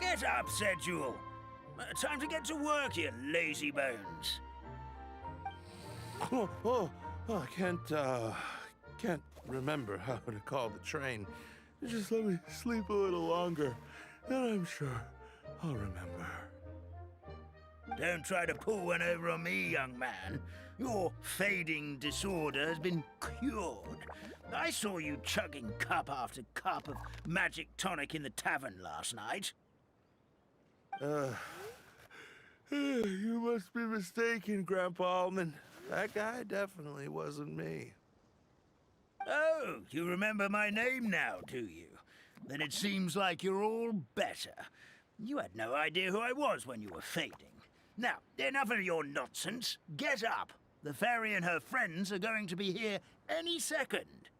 Get up, said Jewel. Time to get to work, you lazy bones. I can't remember how to call the train. Just let me sleep a little longer, and I'm sure I'll remember. Don't try to pull one over on me, young man. Your fading disorder has been cured. I saw you chugging cup after cup of magic tonic in the tavern last night. You must be mistaken, Grandpa Allman. That guy definitely wasn't me. Oh, you remember my name now, do you? Then it seems like you're all better. You had no idea who I was when you were fading. Now, enough of your nonsense. Get up. The fairy and her friends are going to be here any second.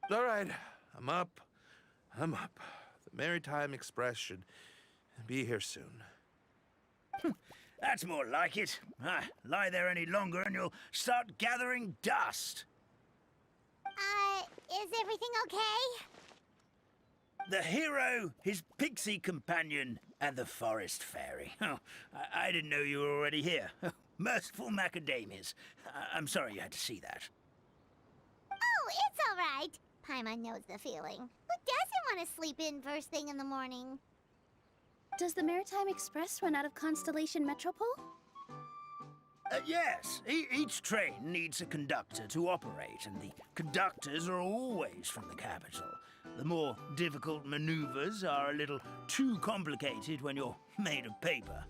All right, I'm up. The Maritime Express should be here soon. That's more like it. Lie there any longer and you'll start gathering dust. Is everything okay? The hero, his pixie companion, and the forest fairy. Oh, I didn't know you were already here. Merciful macadamias. I'm sorry you had to see that. Oh, it's all right. Paimon knows the feeling. Who doesn't want to sleep in first thing in the morning? Does the Maritime Express run out of Constellation Metropole? Yes, each train needs a conductor to operate, and the conductors are always from the capital. The more difficult maneuvers are a little too complicated when you're made of paper.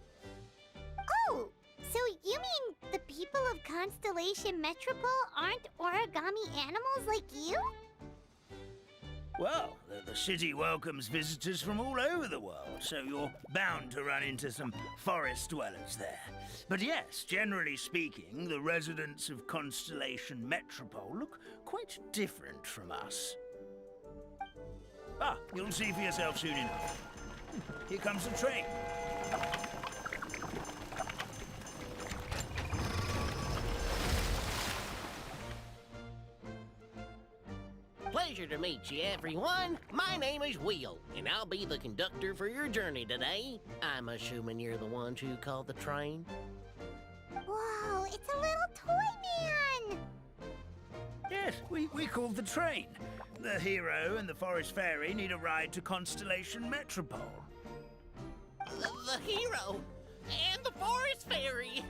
Oh, so you mean the people of Constellation Metropole aren't origami animals like you? Well, the city welcomes visitors from all over the world, so you're bound to run into some forest dwellers there. But yes, generally speaking, the residents of Constellation Metropole look quite different from us. You'll see for yourself soon enough. Here comes the train. Pleasure to meet you, everyone. My name is Will, and I'll be the conductor for your journey today. I'm assuming you're the ones who called the train. Whoa, it's a little toy man! Yes, we called the train. The hero and the forest fairy need a ride to Constellation Metropole. The hero and the forest fairy,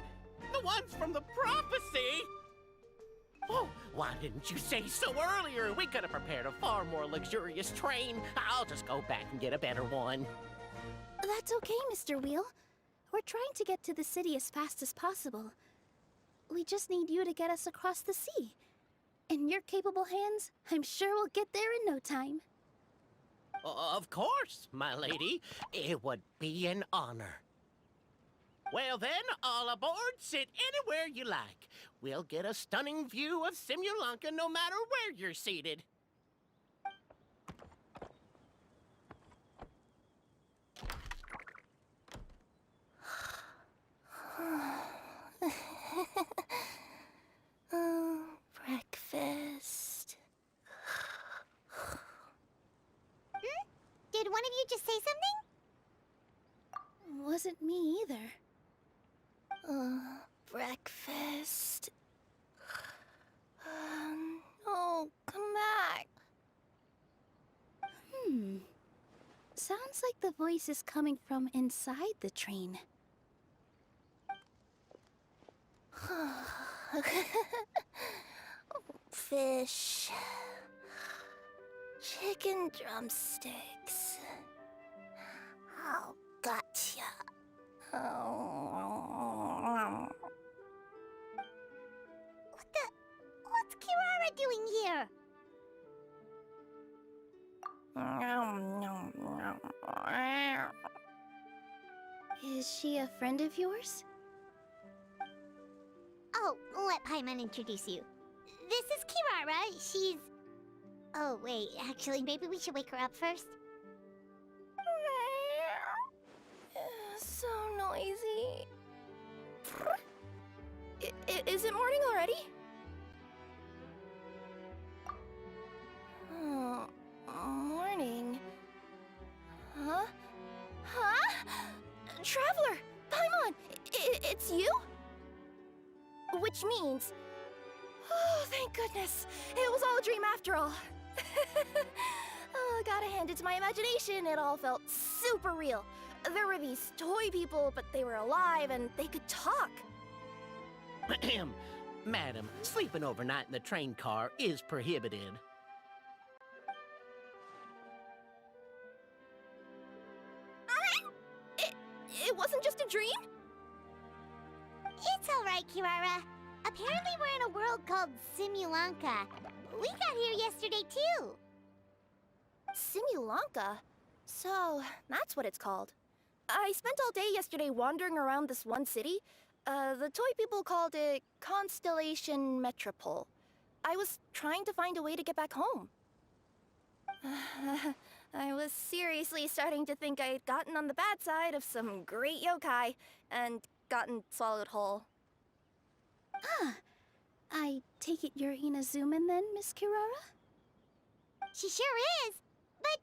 the ones from the prophecy. Oh, why didn't you say so earlier? We could have prepared a far more luxurious train. I'll just go back and get a better one. That's okay, Mr. Wheel. We're trying to get to the city as fast as possible. We just need you to get us across the sea. In your capable hands, I'm sure we'll get there in no time. Of course, my lady. It would be an honor. Well then, all aboard, sit anywhere you like. We'll get a stunning view of Simulanka no matter where you're seated. Oh, breakfast. Did one of you just say something? Wasn't me either. Breakfast. Oh, come back. Sounds like the voice is coming from inside the train. Fish. Chicken drumsticks. Oh, gotcha. What's Kirara doing here? Is she a friend of yours? Oh, let Paimon introduce you. This is Kirara. She's... Oh, wait. Actually, maybe we should wake her up first. So noisy. Is it morning already? Oh, morning. Huh? Huh? Traveler! Paimon! It's you? Which means... Oh, thank goodness. It was all a dream after all. Oh, gotta hand it to my imagination. It all felt super real. There were these toy people, but they were alive and they could talk. Madam, sleeping overnight in the train car is prohibited. It wasn't just a dream? It's all right, Kirara. Apparently we're in a world called Simulanka. We got here yesterday, too. Simulanka? So, that's what it's called. I spent all day yesterday wandering around this one city. The toy people called it Constellation Metropole. I was trying to find a way to get back home. I was seriously starting to think I had gotten on the bad side of some great yokai and gotten swallowed whole. Ah, I take it you're Inazuman then, Miss Kirara? She sure is. But,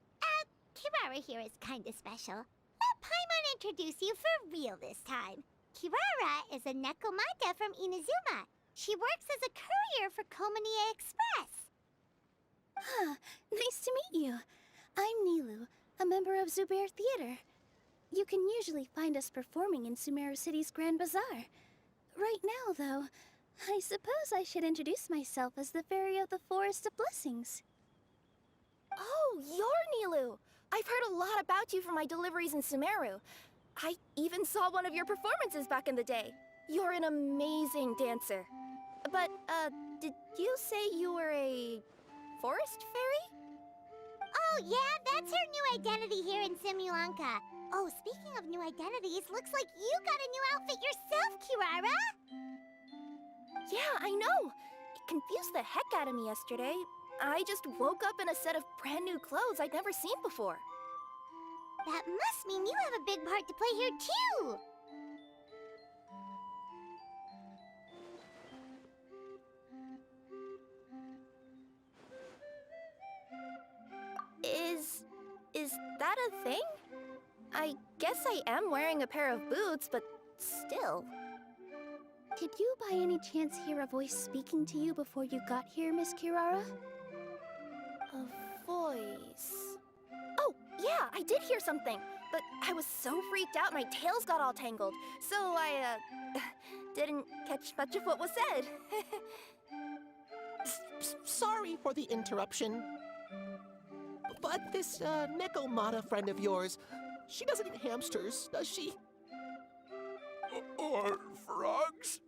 Kirara here is kinda special. Let Paimon introduce you for real this time. Kirara is a Nekomata from Inazuma. She works as a courier for Komanie Express. Ah, nice to meet you. I'm Nilu, a member of Zubair Theater. You can usually find us performing in Sumeru City's Grand Bazaar. Right now, though, I suppose I should introduce myself as the Fairy of the Forest of Blessings. Oh, you're Nilu! I've heard a lot about you from my deliveries in Sumeru. I even saw one of your performances back in the day. You're an amazing dancer. But, did you say you were a forest fairy? Oh, yeah, that's her new identity here in Simulanka. Oh, speaking of new identities, looks like you got a new outfit yourself, Kirara! Yeah, I know. It confused the heck out of me yesterday. I just woke up in a set of brand new clothes I'd never seen before. That must mean you have a big part to play here, too! Is that a thing? I guess I am wearing a pair of boots, but still. Did you by any chance hear a voice speaking to you before you got here, Miss Kirara? A voice... Oh, yeah, I did hear something, but I was so freaked out my tails got all tangled, so I, didn't catch much of what was said. Sorry for the interruption. But this, Nekomata friend of yours, she doesn't eat hamsters, does she? Or frogs?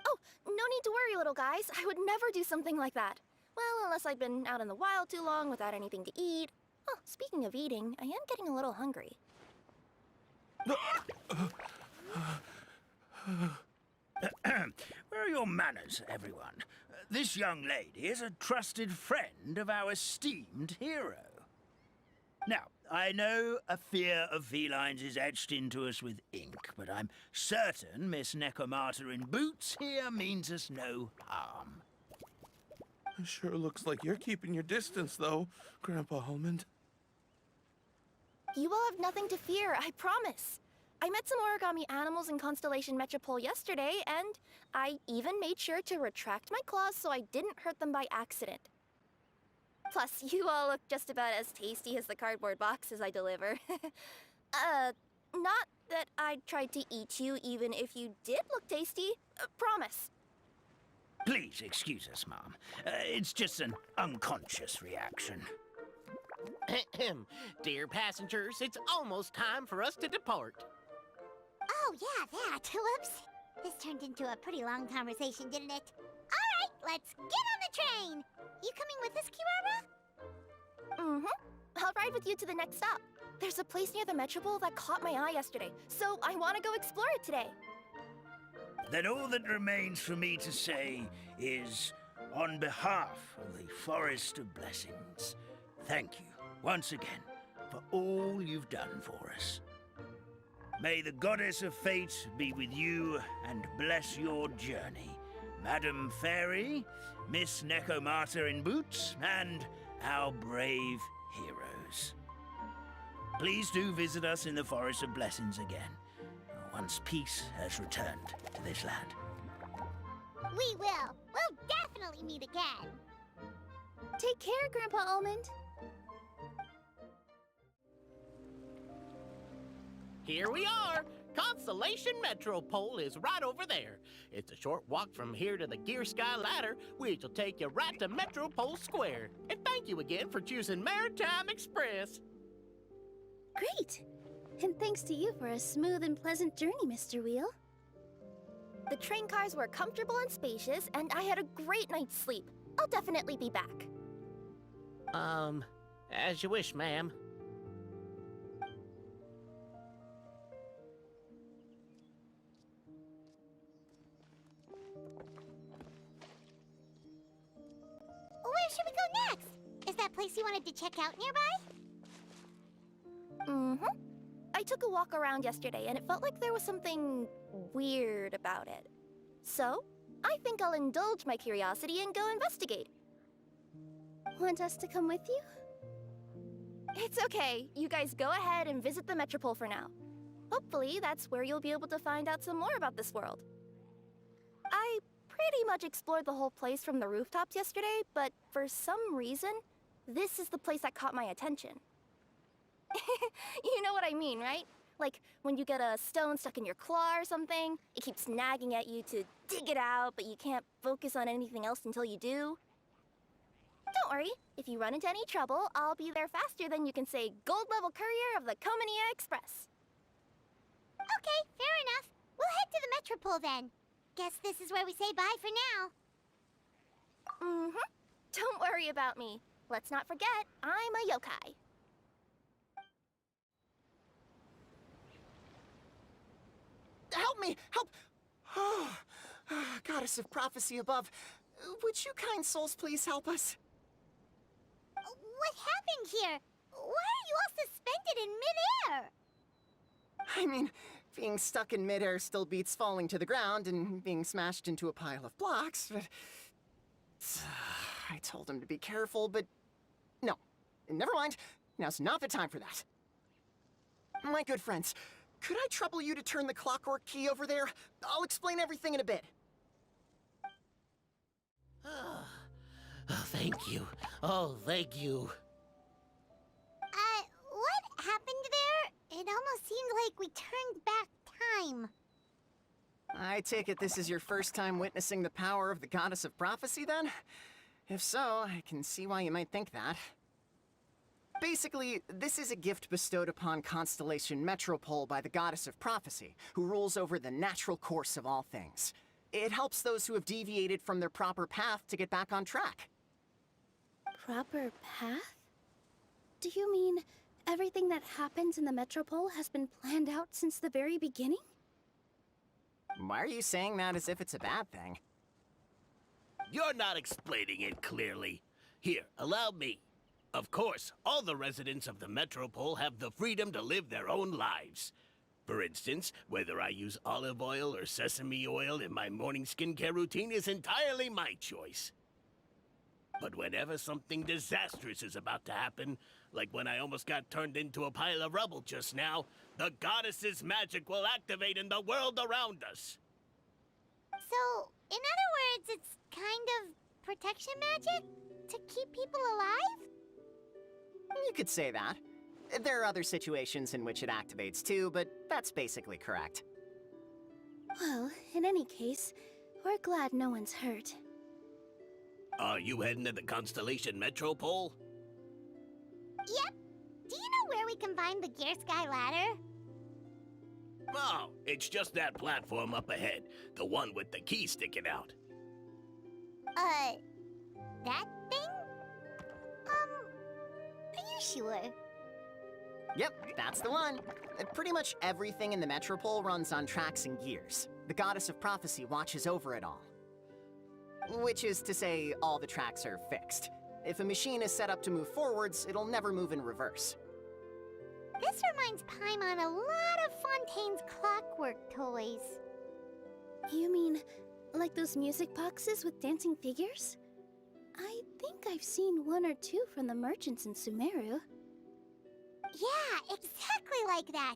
Oh, no need to worry, little guys. I would never do something like that. Well, unless I'd been out in the wild too long without anything to eat. Oh, speaking of eating, I am getting a little hungry. Where are your manners, everyone? This young lady is a trusted friend of our esteemed hero. Now, I know a fear of felines is etched into us with ink, but I'm certain Miss Nekomata in boots here means us no harm. It sure looks like you're keeping your distance, though, Grandpa Almond. You all have nothing to fear, I promise. I met some origami animals in Constellation Metropole yesterday, and I even made sure to retract my claws so I didn't hurt them by accident. Plus, you all look just about as tasty as the cardboard boxes I deliver. Not that I tried to eat you even if you did look tasty. Promise. Please excuse us, Mom. It's just an unconscious reaction. Dear passengers, it's almost time for us to depart. Oh, yeah, that. Whoops. This turned into a pretty long conversation, didn't it? All right, let's get on the train. You coming with us, Kirara? Mm-hmm. I'll ride with you to the next stop. There's a place near the Metropole that caught my eye yesterday, so I want to go explore it today. Then all that remains for me to say is, on behalf of the Forest of Blessings, thank you once again for all you've done for us. May the Goddess of Fate be with you and bless your journey, Madam Fairy, Miss Nekomata in boots, and our brave heroes. please do visit us in the Forest of Blessings again, once peace has returned to this land. We will. We'll definitely meet again. Take care, Grandpa Almond. Here we are! Constellation Metropole is right over there. It's a short walk from here to the Gear Sky Ladder, which will take you right to Metropole Square. And thank you again for choosing Maritime Express. Great! And thanks to you for a smooth and pleasant journey, Mr. Wheel. The train cars were comfortable and spacious, and I had a great night's sleep. I'll definitely be back. As you wish, ma'am. Where should we go next? Is that place you wanted to check out nearby? Mm-hmm. I took a walk around yesterday, and it felt like there was something weird about it. So, I think I'll indulge my curiosity and go investigate. Want us to come with you? It's okay. You guys go ahead and visit the Metropole for now. Hopefully, that's where you'll be able to find out some more about this world. I pretty much explored the whole place from the rooftops yesterday, but for some reason, this is the place that caught my attention. You know what I mean, right? Like, when you get a stone stuck in your claw or something, it keeps nagging at you to dig it out, but you can't focus on anything else until you do. Don't worry, if you run into any trouble, I'll be there faster than you can say gold level courier of the Comania Express. Okay, fair enough. We'll head to the Metropole then. Guess this is where we say bye for now. Mm-hmm. Don't worry about me. Let's not forget, I'm a yokai. Help me! Help! Oh, Goddess of Prophecy above, would you kind souls please help us? What happened here? Why are you all suspended in midair? I mean, being stuck in midair still beats falling to the ground and being smashed into a pile of blocks, but... I told him to be careful, but... No. Never mind. Now's not the time for that. My good friends, could I trouble you to turn the clockwork key over there? I'll explain everything in a bit. Oh, thank you. Oh, thank you. What happened there? It almost seemed like we turned back time. I take it this is your first time witnessing the power of the Goddess of Prophecy, then? If so, I can see why you might think that. Basically, this is a gift bestowed upon Constellation Metropole by the Goddess of Prophecy, who rules over the natural course of all things. It helps those who have deviated from their proper path to get back on track. Proper path? Do you mean everything that happens in the Metropole has been planned out since the very beginning? Why are you saying that as if it's a bad thing? You're not explaining it clearly. Here, allow me. Of course, all the residents of the Metropole have the freedom to live their own lives. For instance, whether I use olive oil or sesame oil in my morning skincare routine is entirely my choice. But whenever something disastrous is about to happen, like when I almost got turned into a pile of rubble just now, the goddess's magic will activate in the world around us. So, in other words, it's kind of protection magic? To keep people alive? You could say that. There are other situations in which it activates too, but that's basically correct. Well, in any case, we're glad no one's hurt. Are you heading to the Constellation Metropole? Yep. Do you know where we can find the Gear Sky Ladder? Oh, it's just that platform up ahead. The one with the key sticking out. That thing? Are you sure? Yep, that's the one. Pretty much everything in the Metropole runs on tracks and gears. The Goddess of Prophecy watches over it all. Which is to say, all the tracks are fixed. If a machine is set up to move forwards, it'll never move in reverse. This reminds Paimon a lot of Fontaine's clockwork toys. You mean, like those music boxes with dancing figures? I think I've seen one or two from the merchants in Sumeru. Yeah, exactly like that.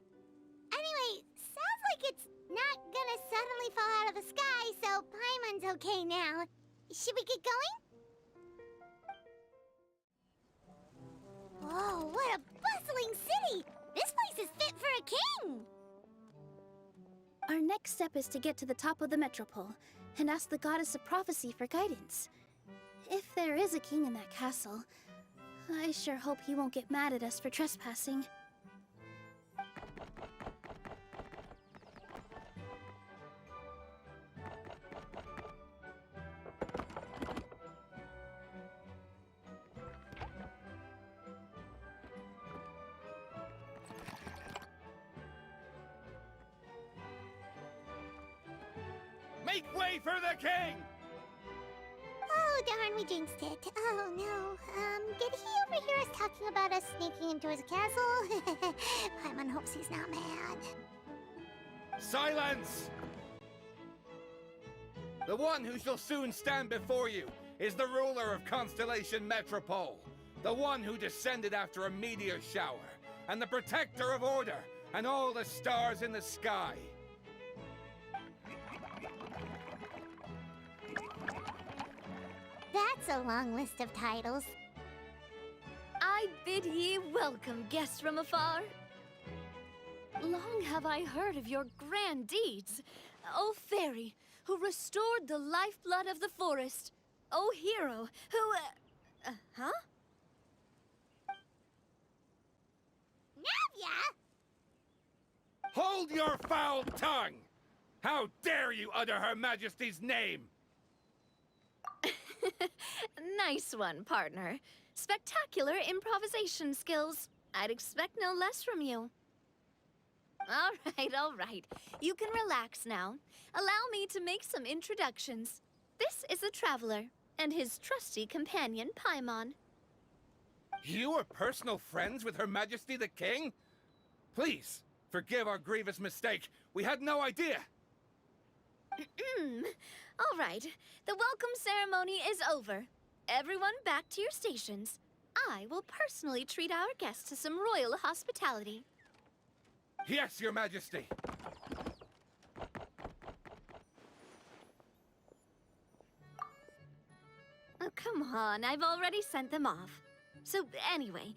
Anyway, sounds like it's not gonna suddenly fall out of the sky, so Paimon's okay now. Should we get going? Whoa, what a bustling city! This place is fit for a king! Our next step is to get to the top of the metropole and ask the goddess of prophecy for guidance. If there is a king in that castle, I sure hope he won't get mad at us for trespassing. Make way for the king! Oh, darn, we jinxed it. Oh, no. Did he overhear us talking about us sneaking into his castle? Paimon hopes he's not mad. Silence! The one who shall soon stand before you is the ruler of Constellation Metropole, the one who descended after a meteor shower, and the protector of order and all the stars in the sky. That's a long list of titles. I bid ye welcome, guests from afar. Long have I heard of your grand deeds, O fairy, who restored the lifeblood of the forest, O hero, who, huh? Navia! Hold your foul tongue! How dare you utter Her Majesty's name? Nice one, partner. Spectacular improvisation skills. I'd expect no less from you. All right. You can relax now. Allow me to make some introductions. This is the Traveler, and his trusty companion, Paimon. You are personal friends with Her Majesty the King? Please, forgive our grievous mistake. We had no idea. All right. The welcome ceremony is over. Everyone back to your stations. I will personally treat our guests to some royal hospitality. Yes, Your Majesty. Oh, come on. I've already sent them off. So, anyway,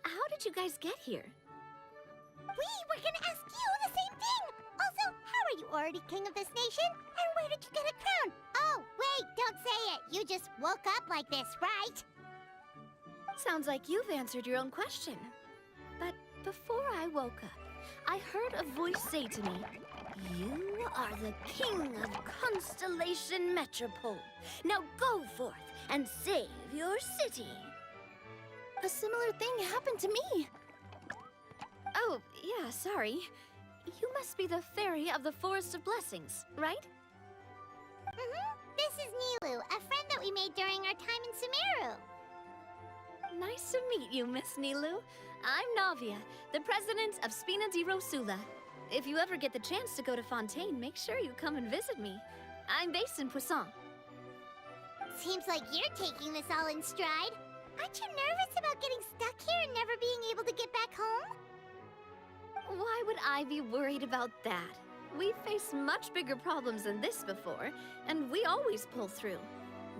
how did you guys get here? We were gonna ask you the same thing! Also, how are you already king of this nation? And where did you get a crown? Oh, wait, don't say it! You just woke up like this, right? Sounds like you've answered your own question. But before I woke up, I heard a voice say to me, "You are the king of Constellation Metropole. Now go forth and save your city." A similar thing happened to me. Oh, yeah, sorry. You must be the fairy of the Forest of Blessings, right? This is Nilu, a friend that we made during our time in Sumeru. Nice to meet you, Miss Nilu. I'm Navia, the president of Spina di Rosula. If you ever get the chance to go to Fontaine, make sure you come and visit me. I'm based in Poisson. Seems like you're taking this all in stride. Aren't you nervous about getting stuck here and never being able to get back home? Why would I be worried about that? We've faced much bigger problems than this before, and we always pull through.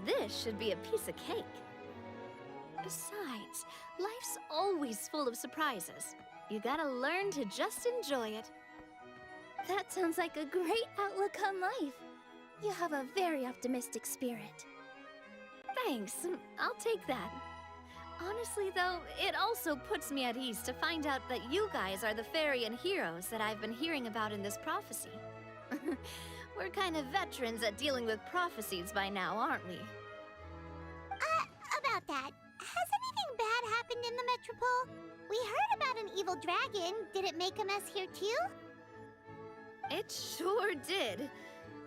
This should be a piece of cake. Besides, life's always full of surprises. You gotta learn to just enjoy it. That sounds like a great outlook on life. You have a very optimistic spirit. Thanks, I'll take that. Honestly, though, it also puts me at ease to find out that you guys are the fairy and heroes that I've been hearing about in this prophecy. We're kind of veterans at dealing with prophecies by now, aren't we? About that, has anything bad happened in the Metropole? We heard about an evil dragon. Did it make a mess here too? It sure did.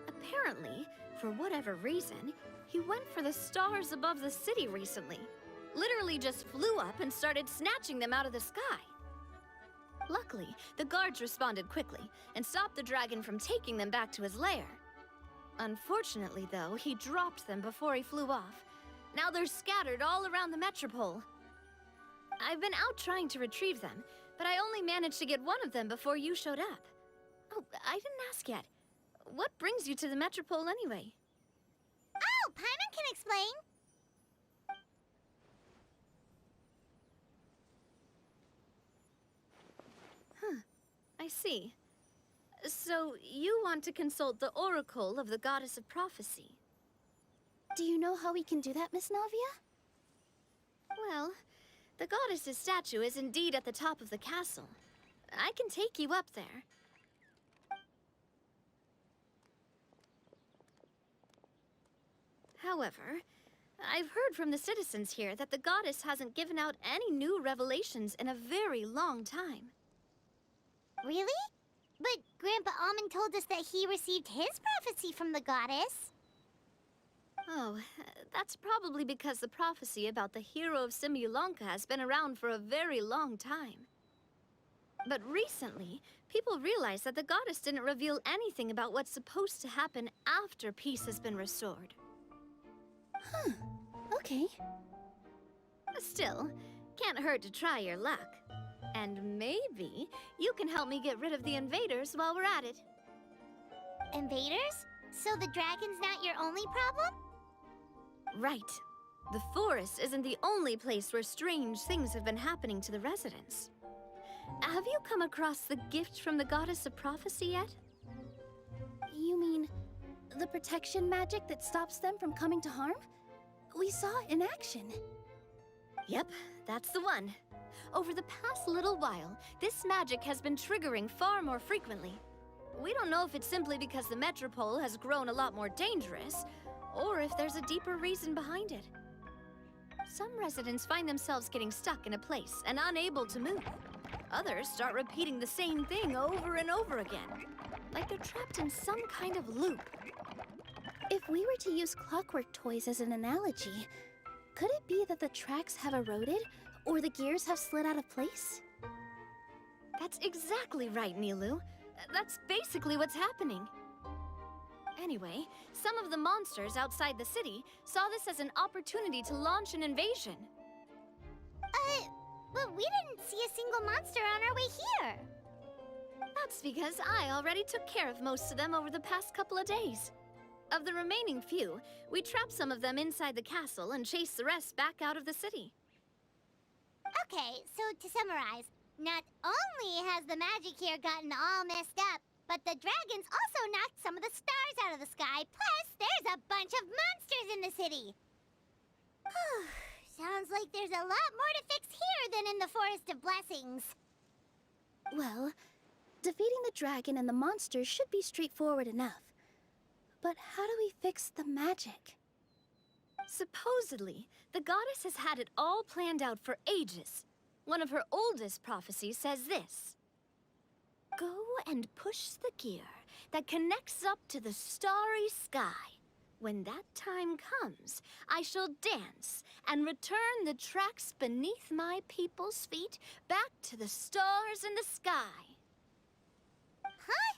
Apparently, for whatever reason, he went for the stars above the city recently. Literally just flew up and started snatching them out of the sky. Luckily, the guards responded quickly and stopped the dragon from taking them back to his lair. Unfortunately, though, he dropped them before he flew off. Now they're scattered all around the metropole. I've been out trying to retrieve them, but I only managed to get one of them before you showed up. Oh, I didn't ask yet. What brings you to the Metropole anyway? Oh, Paimon can explain. I see. So, you want to consult the Oracle of the Goddess of Prophecy? Do you know how we can do that, Miss Navia? Well, the goddess's statue is indeed at the top of the castle. I can take you up there. However, I've heard from the citizens here that the goddess hasn't given out any new revelations in a very long time. Really? But Grandpa Almond told us that he received his prophecy from the goddess. Oh, that's probably because the prophecy about the hero of Simulanka has been around for a very long time. But recently, people realized that the goddess didn't reveal anything about what's supposed to happen after peace has been restored. Huh. Okay. Still, can't hurt to try your luck. And maybe you can help me get rid of the invaders while we're at it. Invaders? So the dragon's not your only problem? Right. The forest isn't the only place where strange things have been happening to the residents. Have you come across the gift from the Goddess of Prophecy yet? You mean the protection magic that stops them from coming to harm? We saw it in action. Yep, that's the one. Over the past little while, this magic has been triggering far more frequently. We don't know if it's simply because the Metropole has grown a lot more dangerous, or if there's a deeper reason behind it. Some residents find themselves getting stuck in a place and unable to move. Others start repeating the same thing over and over again, like they're trapped in some kind of loop. If we were to use clockwork toys as an analogy, could it be that the tracks have eroded, or the gears have slid out of place? That's exactly right, Nilu. That's basically what's happening. Anyway, some of the monsters outside the city saw this as an opportunity to launch an invasion. But we didn't see a single monster on our way here. That's because I already took care of most of them over the past couple of days. Of the remaining few, we trapped some of them inside the castle and chased the rest back out of the city. Okay, so to summarize, not only has the magic here gotten all messed up, but the dragons also knocked some of the stars out of the sky, plus there's a bunch of monsters in the city. Sounds like there's a lot more to fix here than in the Forest of Blessings. Well, defeating the dragon and the monsters should be straightforward enough. But how do we fix the magic? Supposedly, the goddess has had it all planned out for ages. One of her oldest prophecies says this: "Go and push the gear that connects up to the starry sky. When that time comes, I shall dance and return the tracks beneath my people's feet back to the stars in the sky." Huh?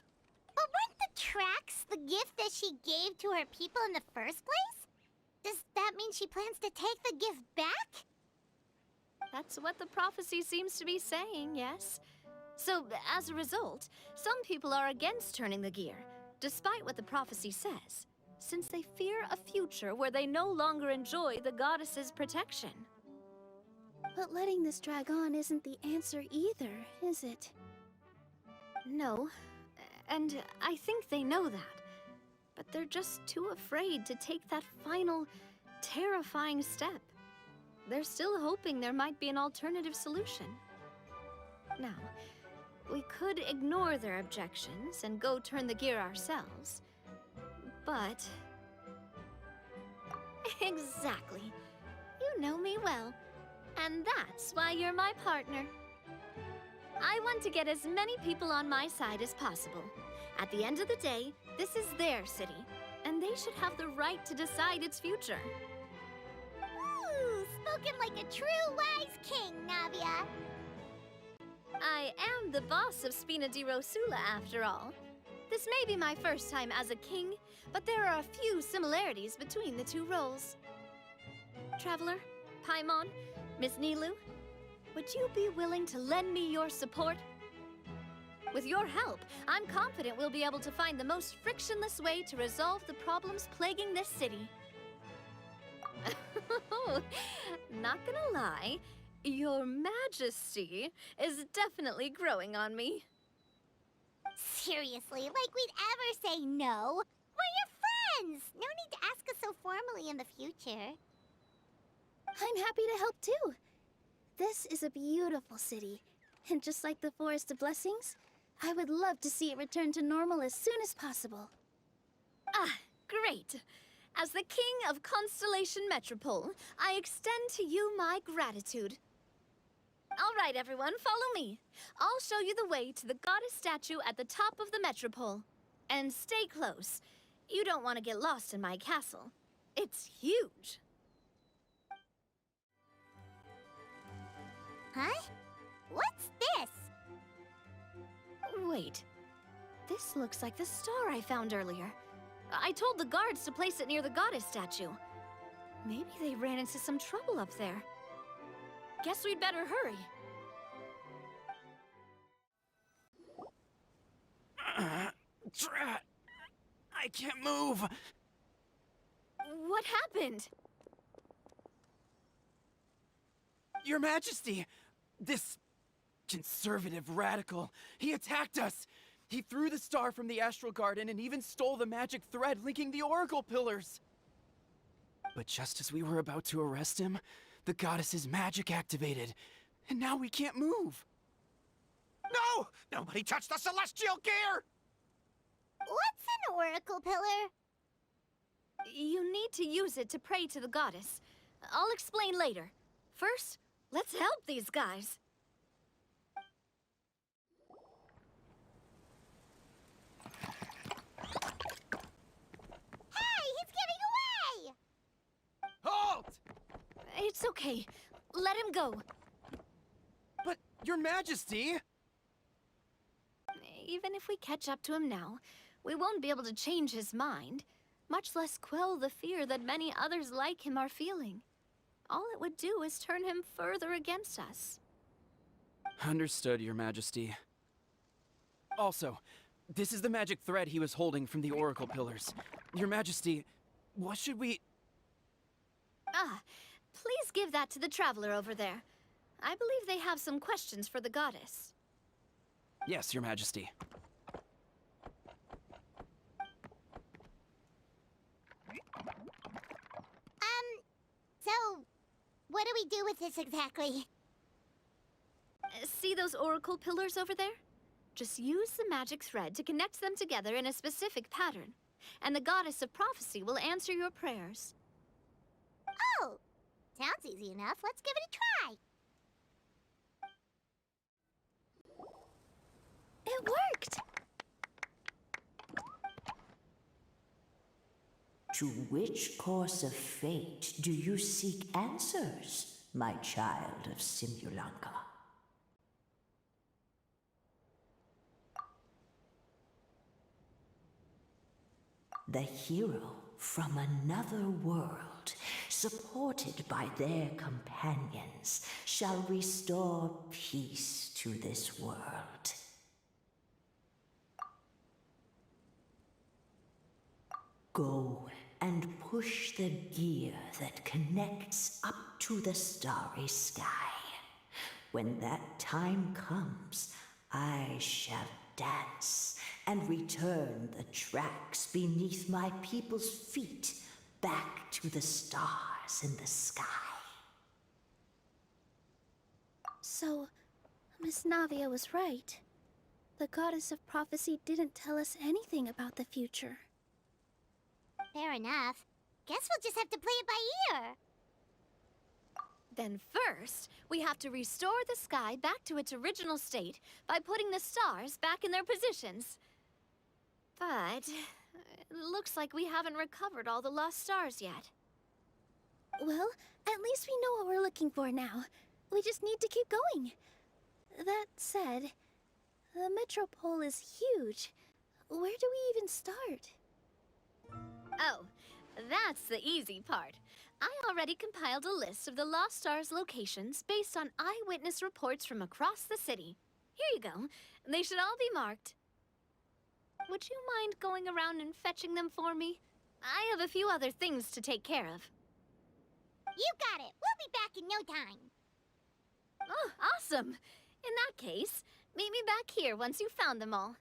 But weren't the tracks the gift that she gave to her people in the first place? Does that mean she plans to take the gift back? That's what the prophecy seems to be saying, yes. So, as a result, some people are against turning the gear, despite what the prophecy says, since they fear a future where they no longer enjoy the goddess's protection. But letting this drag on isn't the answer either, is it? No, and I think they know that. But they're just too afraid to take that final, terrifying step. They're still hoping there might be an alternative solution. Now, we could ignore their objections and go turn the gear ourselves. But... Exactly. You know me well. And that's why you're my partner. I want to get as many people on my side as possible. At the end of the day, this is their city, and they should have the right to decide its future. Ooh, spoken like a true wise king, Navia. I am the boss of Spina di Rosula, after all. This may be my first time as a king, but there are a few similarities between the two roles. Traveler, Paimon, Miss Nilu, Would you be willing to lend me your support? With your help, I'm confident we'll be able to find the most frictionless way to resolve the problems plaguing this city. Not gonna lie, Your Majesty is definitely growing on me. Seriously, like we'd ever say no. We're your friends! No need to ask us so formally in the future. I'm happy to help too. This is a beautiful city, and just like the Forest of Blessings, I would love to see it return to normal as soon as possible. Ah, great. As the King of Constellation Metropole, I extend to you my gratitude. All right, everyone, follow me. I'll show you the way to the goddess statue at the top of the Metropole. And stay close. You don't want to get lost in my castle. It's huge. Huh? What's this? Wait. This looks like the star I found earlier. I told the guards to place it near the goddess statue. Maybe they ran into some trouble up there. Guess we'd better hurry. Drat! I can't move! What happened? Your Majesty! This conservative radical, he attacked us! He threw the star from the Astral Garden and even stole the magic thread linking the Oracle Pillars! But just as we were about to arrest him, the goddess's magic activated, and now we can't move! No! Nobody touched the celestial gear! What's an oracle pillar? You need to use it to pray to the goddess. I'll explain later. First, let's help these guys. Hey, he's getting away! Halt! It's okay. Let him go. But, Your Majesty! Even if we catch up to him now, we won't be able to change his mind, much less quell the fear that many others like him are feeling. All it would do is turn him further against us. Understood, Your Majesty. Also, this is the magic thread he was holding from the Oracle Pillars. Your Majesty, what should we... Ah, please give that to the traveler over there. I believe they have some questions for the goddess. Yes, Your Majesty. So, what do we do with this exactly? See those oracle pillars over there? Just use the magic thread to connect them together in a specific pattern, and the goddess of prophecy will answer your prayers. Oh, sounds easy enough. Let's give it a try. It worked! To which course of fate do you seek answers, my child of Simulanka? The hero from another world, supported by their companions, shall restore peace to this world. Go and push the gear that connects up to the starry sky. When that time comes, I shall dance and return the tracks beneath my people's feet back to the stars in the sky. So, Miss Navia was right. The goddess of prophecy didn't tell us anything about the future. Fair enough. Guess we'll just have to play it by ear. Then first, we have to restore the sky back to its original state by putting the stars back in their positions. But it looks like we haven't recovered all the lost stars yet. Well, at least we know what we're looking for now. We just need to keep going. That said, the Metropole is huge. Where do we even start? Oh, that's the easy part. I already compiled a list of the Lost Stars locations based on eyewitness reports from across the city. Here you go. They should all be marked. Would you mind going around and fetching them for me? I have a few other things to take care of. You got it. We'll be back in no time. Oh, awesome. In that case, meet me back here once you've found them all.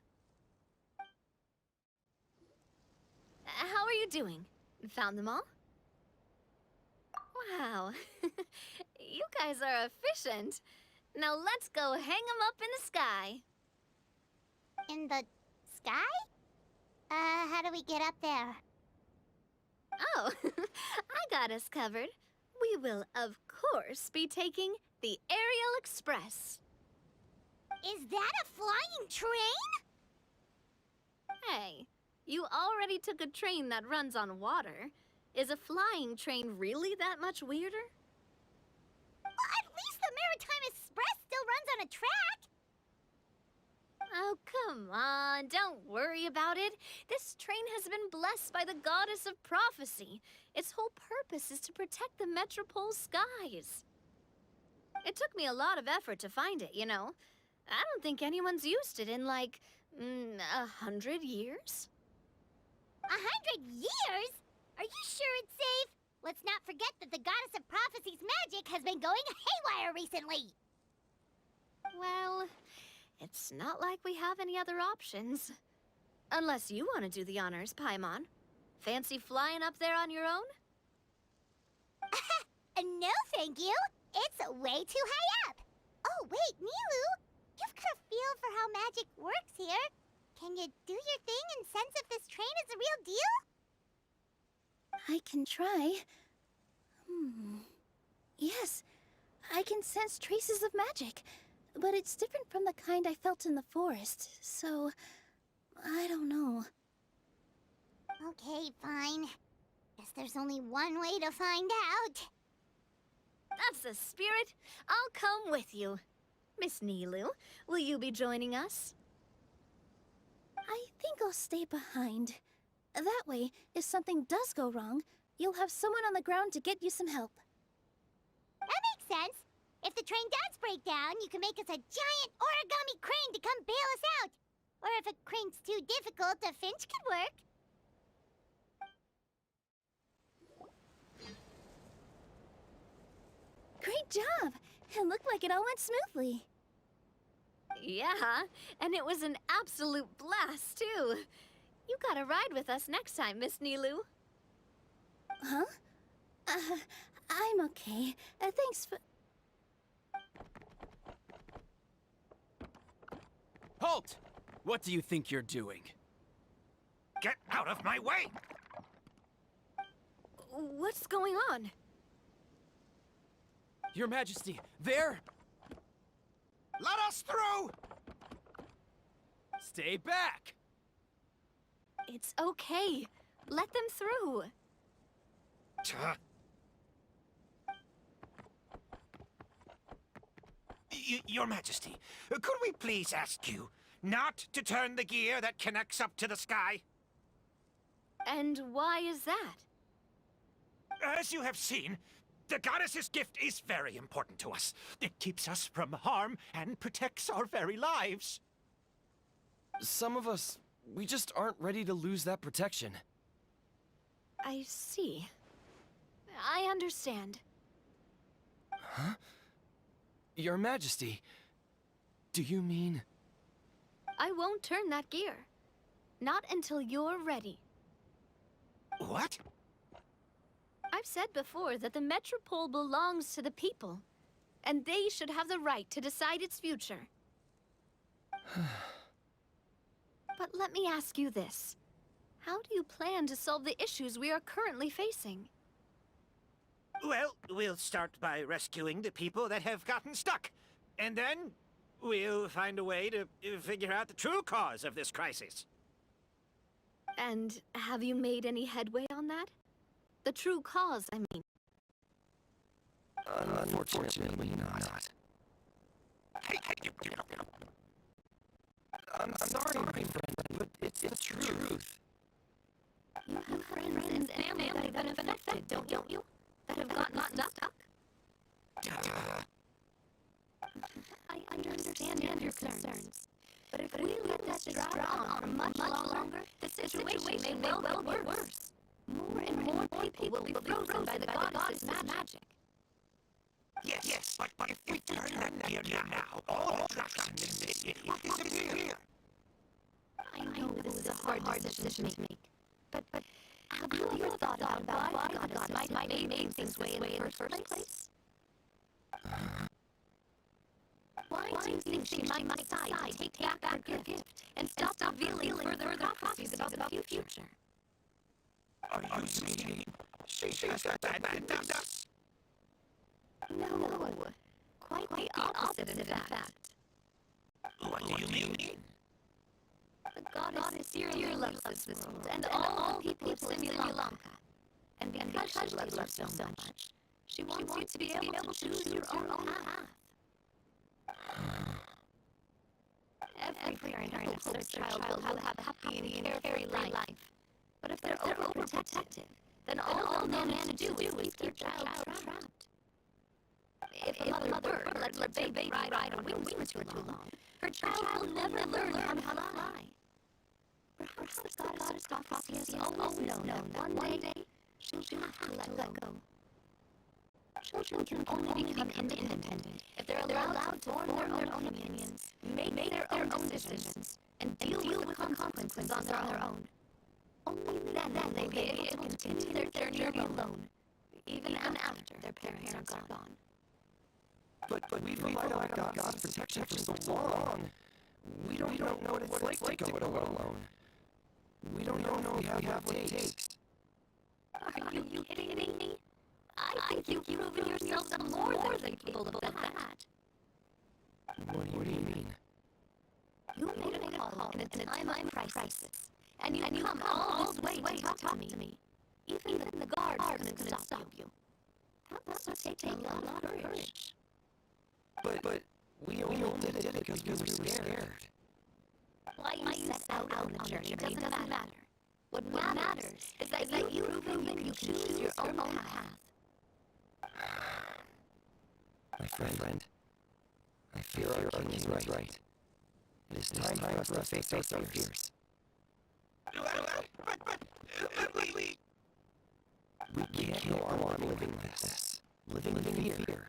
How are you doing? Found them all? Wow. You guys are efficient. Now let's go hang them up in the sky. In the sky? How do we get up there? Oh, I got us covered. We will, of course, be taking the Aerial Express. Is that a flying train? Hey, you already took a train that runs on water. Is a flying train really that much weirder? Well, at least the Maritime Express still runs on a track. Oh, come on, don't worry about it. This train has been blessed by the goddess of prophecy. Its whole purpose is to protect the Metropole skies. It took me a lot of effort to find it, you know. I don't think anyone's used it in, like, 100 years? 100 years? Are you sure it's safe? Let's not forget that the goddess of prophecy's magic has been going haywire recently. Well, it's not like we have any other options. Unless you want to do the honors, Paimon. Fancy flying up there on your own? No, thank you. It's way too high up. Oh, wait, Nilu. You've got a feel for how magic works here. Can you do your thing and sense if this train is the real deal? I can try. Yes, I can sense traces of magic, but it's different from the kind I felt in the forest, so I don't know. Okay, fine. Guess there's only one way to find out. That's the spirit. I'll come with you. Miss Nilu, will you be joining us? I think I'll stay behind. That way, if something does go wrong, you'll have someone on the ground to get you some help. That makes sense. If the train does break down, you can make us a giant origami crane to come bail us out. Or if a crane's too difficult, a finch could work. Great job! It looked like it all went smoothly. Yeah, and it was an absolute blast, too. You gotta ride with us next time, Miss Nilu. Huh? I'm okay. Thanks for... Halt! What do you think you're doing? Get out of my way! What's going on? Your Majesty, there! Let us through! Stay back! It's okay. Let them through. Your Majesty, could we please ask you not to turn the gear that connects up to the sky? And why is that? As you have seen, the goddess's gift is very important to us. It keeps us from harm and protects our very lives. Some of us, we just aren't ready to lose that protection. I see. I understand. Huh? Your Majesty, do you mean... I won't turn that gear. Not until you're ready. What? I've said before that the Metropole belongs to the people, and they should have the right to decide its future. But let me ask you this. How do you plan to solve the issues we are currently facing? Well, we'll start by rescuing the people that have gotten stuck. And then we'll find a way to figure out the true cause of this crisis. And have you made any headway on that? The true cause, I mean. Unfortunately not. I'm sorry, my friend, but it's the truth. You have friends and family that have been affected, don't you? that have gotten stuck? I understand your concerns. But if we let that drag on for much longer, the situation may well be worse. More and more people will be frozen by the goddess's magic. Yes, but if we turn that gear now, all attraction in this city will disappear. I know this is a hard decision to make. But have you ever thought about why the goddess might have made things this way in the first place? Why do you think she might decide to take back her gift and stop revealing further prophecies about the future? Are you saying she has that bad us? No, quite the opposite in fact. What do you mean? The goddess dearly loves this world and all the people of Simulanka. And because she loves you so much, she wants you to be able to choose your own path. Every parent hopes their child will have a happy and carefree life. But if they're overprotective, then all they'll manage to do is keep their child trapped. If a mother bird lets her baby ride on wings for too long, her child will never learn how to fly. Perhaps the goddess prophecy has always known that one day she'll have to let go. Children can only become independent if they're allowed to form their own opinions, make their own decisions, and deal with consequences on their own. Only then will they be able to continue their journey alone, even after their parents are gone. But we've relied on God's protection for so long. We don't know what it's like to go it alone. We don't know if we have what it takes. Are you kidding me? I think you've proven yourselves more than capable of that. What do you mean? You made a call in a time of crisis, and you come all this way to talk to me. Even the guards couldn't stop you. That must take a lot of courage. But we only did it because we were scared. Why you set out on the journey doesn't matter. What matters is that you've proven you can choose your own path. My friend, I fear our king is right. It is time for us to face our fears. But we can't go on living like this. Living in fear.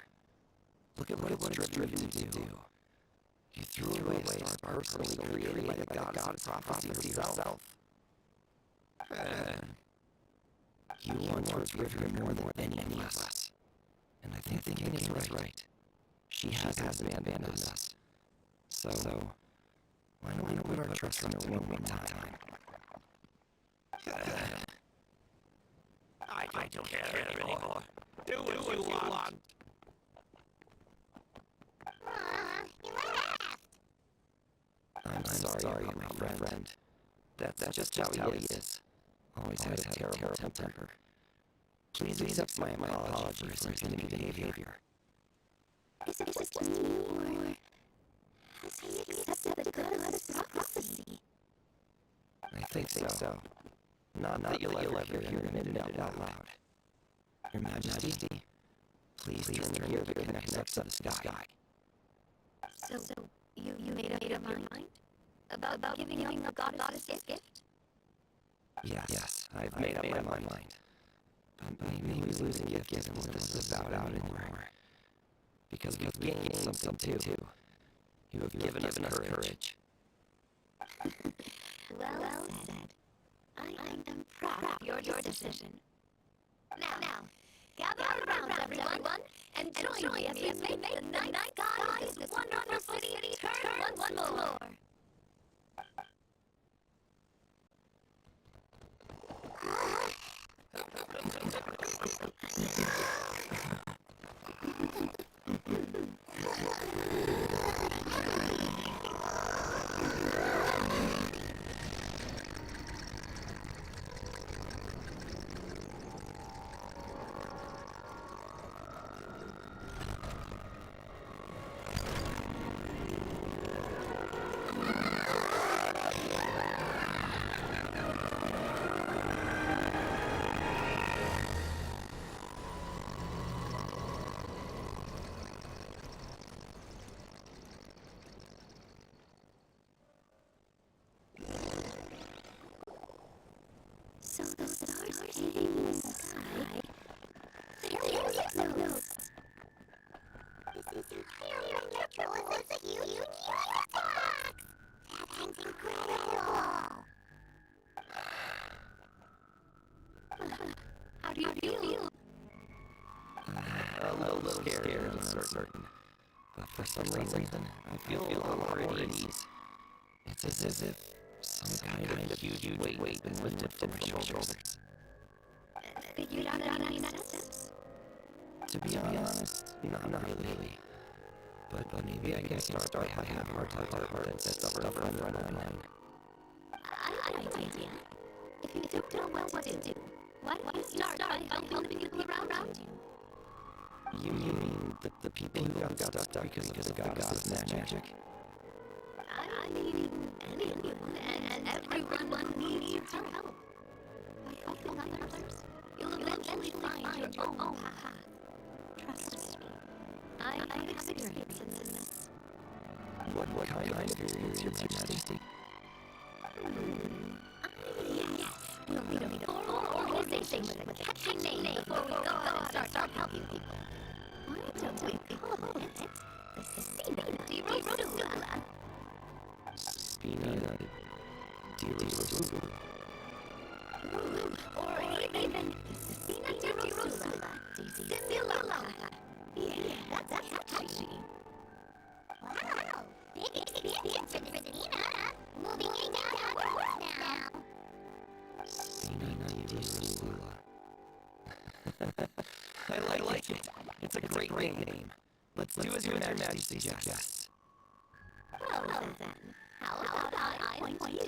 Look at what it's driven to do. You threw away a star personally created by the goddess prophecy herself. You want to fear her more than any of us. And I think the king is right. She hasn't abandoned us. So, why don't we put our trust in her one time? I don't care anymore. Do what you want. He left. I'm sorry, my friend. That's just how he is. Always had a terrible temper. Please accept my apology for his intimate behavior. Is it just me, or has he accepted the goddess prophecy? I think so. Not that you'll ever hear him admit it out loud. Your Majesty, please turn the gear that connects up to the sky. So you made up your mind? About giving him the goddess gift? Yes, I've made up my mind. But maybe losing gift isn't what this is about anymore. Because we've gained something too. You have given us courage. Well said. I am proud of your decision. Now, gather around everyone, and join me as we make the night sky of this wonderful city turn once more. news. This entire metro is a huge unicorn! That's incredible! How do you feel? A little scared and uncertain. But for some reason, I feel a little more at ease. It's as if some kind of huge weight has been lifted from my shoulders. Figured out any next steps? To be honest, not really. But maybe I can start by having a heart that sets up stuff on my mind. I have an idea. If you don't know what to do, why don't you start by helping the people around you? You mean the people who got stuck because of the goddess magic? I mean, anyone and everyone needs your help. By helping others, you'll eventually find your own path. Trust me, I have experience in this. What kind of experience, Your Majesty? Yes, we'll need a full organization with a catchy name before we go out and start helping people. Why don't we call it the Spina di Rosula? Spina di Rosula. Or even Spina di Rosula di Loca. Yeah, that's catchy. Wow! Big experience for the Spina! Moving in downtown now! Spina di Rosula. I like it. It's a great name. Let's do as Your Majesty suggests. Well then, how about I point you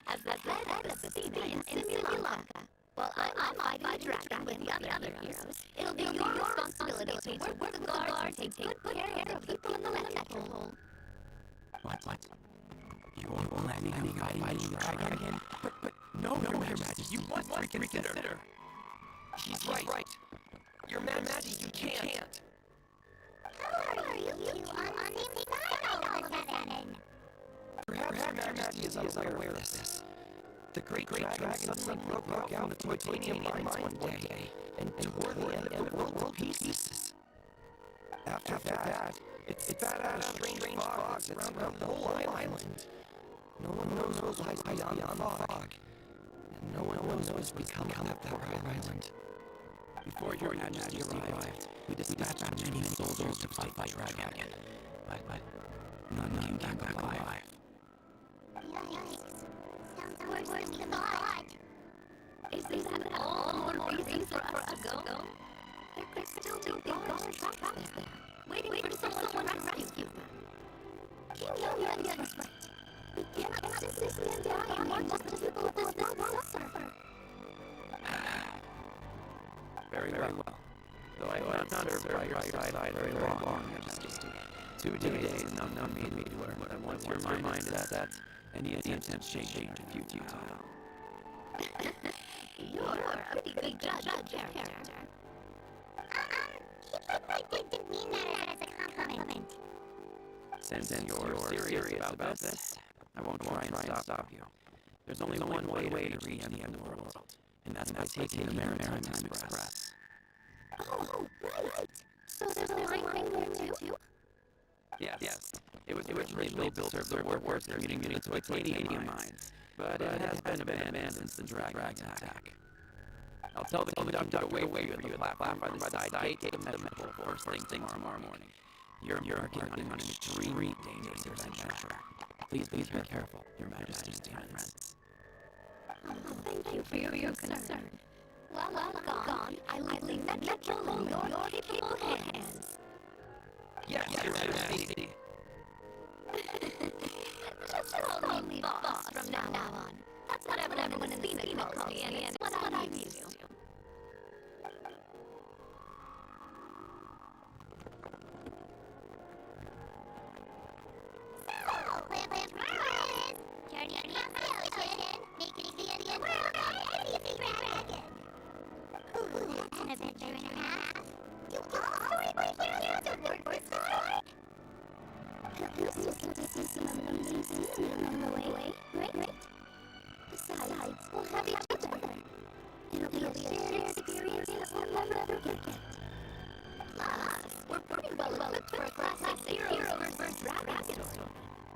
as the head of the Spina in Simulaka? Well, I'm fighting the dragon with the other heroes. It'll be your responsibility to work with the guards and take good care of the people in the metro hole. What? You won't let me go fighting the dragon? But no, Your Majesty, you must reconsider. He's right. Your Majesty, you can't. How are you two on the same side all of a sudden? Perhaps Your Majesty is unaware of this. The great dragon suddenly broke out into titanium mines one day and tore the end of the world to pieces. After that, it spat out strange fogs around the whole island. No one knows what lies beyond the fog, and no one knows what's become of that poor island. Before Your Majesty arrived, we dispatched many soldiers to fight the dragon. But none came back alive. Yikes. Sounds worse than we thought. Is that all the reason for us to go? There could still be guards trapped there, waiting for someone to rescue them. King Young is right. We cannot just stand by and watch the people of this world suffer. Very well. Though I have not served by your side very long, Your Majesty. 2 days is not enough for me to learn what I want to remind is that any attempt to change to futile. You're a big judge character. Didn't mean that as a compliment. Since you're serious about this, I won't try and stop you. There's only one way to reach the end of the world, and that's by taking the Maritime Express. Oh, right. So there's a line there too? Yes. It was originally built to serve the workers commuting into a titanium mine, but it has been abandoned since the dragon attack. I'll tell the conductor to wait for you at the platform by the side gate of the metro first thing tomorrow morning. You're working on an extremely dangerous adventure. Please be careful, Your Majesty's dear friends. Thank you for your concern. Well gone. I leave that metro in your capable hands. Yes, Your Majesty. Just call me boss from now on. That's what everyone in the city calls me, and it's what I'm used to. Journey across the ocean, making the Indian world an envious dragon. Ooh, that's an adventure and a half. You also read heroes of word for story? At least you get to see some amazing scenery along the way, right? Besides, we'll have each other. It'll be a shared experience that we'll never forget. We're pretty well equipped for a classic hero versus dragon story.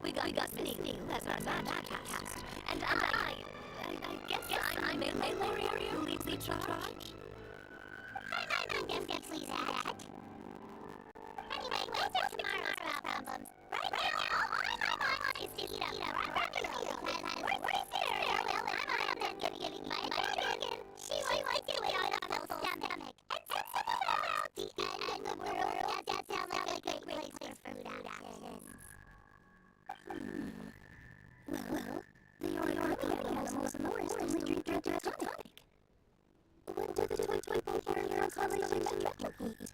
We got many as our magic cast, and I guess I'm a melee warrior who leads the charge. I'm definitely that. Anyway, those are tomorrow's problems. Right now, all I want is to eat up rapidly because we're serial and I'm not giving my attention. She wants to do it on a full stomach. And something about the end of the world, that sounds like a great place for food action. Well, they are the animals in the forest only drink their tonic. What do the people here in Constellation Metropole eat?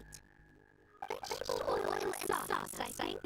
Vegetable oil and sauce, I think.